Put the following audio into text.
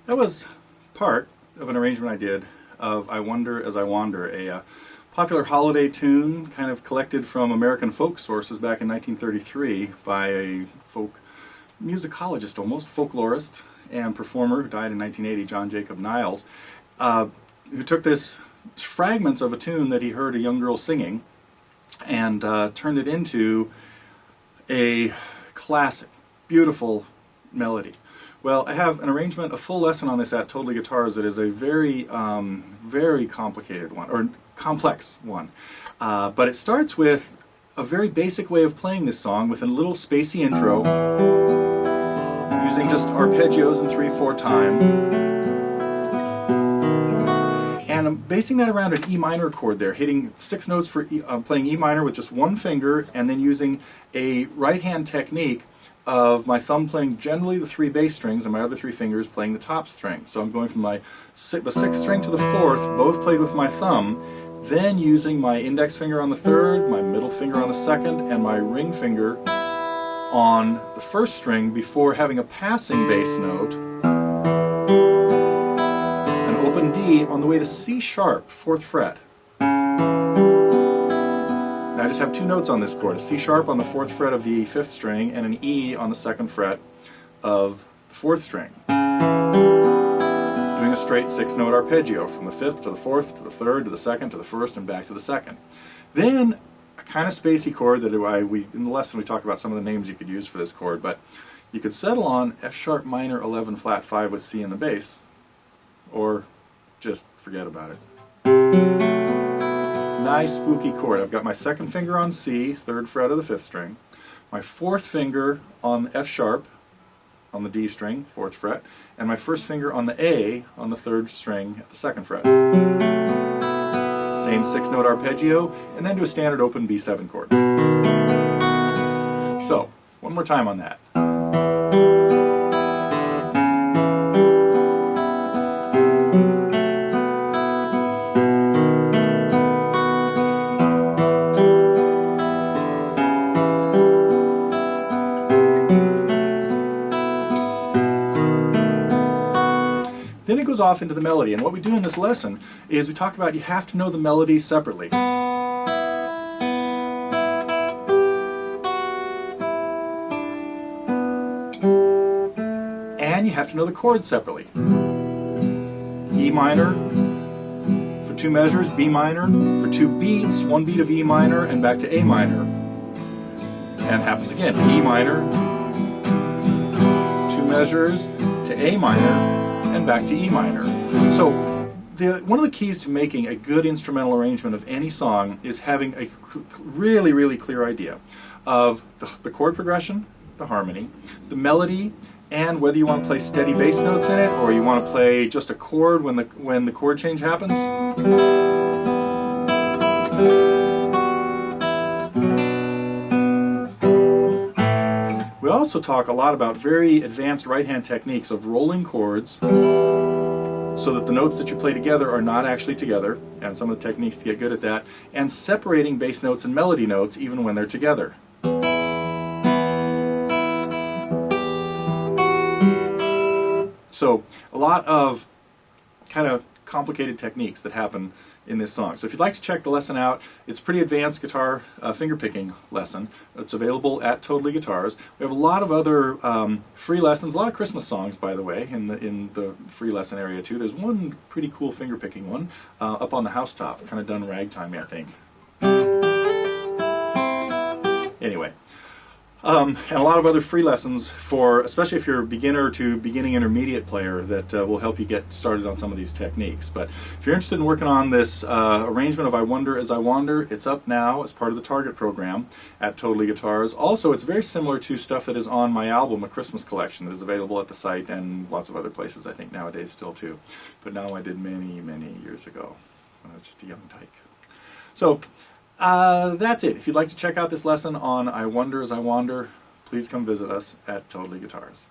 That was part of an arrangement I did of I Wonder As I Wander, a popular holiday tune kind of collected from American folk sources back in 1933 by a folk musicologist, almost folklorist and performer who died in 1980, John Jacob Niles, who took this fragments of a tune that he heard a young girl singing and turned it into a classic, beautiful melody. Well, I have an arrangement, a full lesson on this at TotallyGuitars that is a very, very complicated one, or complex one. But it starts with a very basic way of playing this song with a little spacey intro, using just arpeggios in 3/4 time. And I'm basing that around an E minor chord there, hitting 6 notes for playing E minor with just one finger, and then using a right-hand technique of my thumb playing generally the 3 bass strings and my other 3 fingers playing the top string. So I'm going from the 6th string to the 4th, both played with my thumb, then using my index finger on the 3rd, my middle finger on the 2nd, and my ring finger on the 1st string before having a passing bass note, an open D on the way to C sharp, 4th fret. I just have 2 notes on this chord, a C sharp on the 4th fret of the 5th string and an E on the 2nd fret of the 4th string. Doing a straight 6-note arpeggio from the 5th to the 4th to the 3rd to the 2nd to the 1st and back to the 2nd. Then a kind of spacey chord that in the lesson we talk about some of the names you could use for this chord, but you could settle on F sharp minor 11 flat 5 with C in the bass, or just forget about it. Nice spooky chord. I've got my 2nd finger on C, 3rd fret of the 5th string, my 4th finger on F sharp on the D string, 4th fret, and my 1st finger on the A on the 3rd string at the 2nd fret. Same 6-note arpeggio, and then to a standard open B7 chord. So, one more time on that. Then it goes off into the melody, and what we do in this lesson is we talk about you have to know the melody separately. And you have to know the chords separately. E minor for 2 measures, B minor for 2 beats, 1 beat of E minor and back to A minor. And it happens again, E minor, 2 measures to A minor, and back to E minor. So one of the keys to making a good instrumental arrangement of any song is having a really, really clear idea of the chord progression, the harmony, the melody, and whether you want to play steady bass notes in it or you want to play just a chord when the chord change happens. We also talk a lot about very advanced right-hand techniques of rolling chords so that the notes that you play together are not actually together, and some of the techniques to get good at that, and separating bass notes and melody notes even when they're together. So a lot of kind of complicated techniques that happen in this song. So if you'd like to check the lesson out, it's a pretty advanced guitar fingerpicking lesson. It's available at TotallyGuitars. We have a lot of other free lessons, a lot of Christmas songs, by the way, in the free lesson area too. There's one pretty cool fingerpicking one up on the housetop, kind of done ragtimey, I think. Anyway. And a lot of other free lessons for, especially if you're a beginner to beginning intermediate player, that will help you get started on some of these techniques. But if you're interested in working on this arrangement of I Wonder As I Wander, it's up now as part of the Target program at TotallyGuitars. Also, it's very similar to stuff that is on my album, A Christmas Collection, that is available at the site and lots of other places, I think, nowadays still too. But now I did many, many years ago when I was just a young tyke. So, that's it. If you'd like to check out this lesson on I Wonder As I Wander, please come visit us at TotallyGuitars.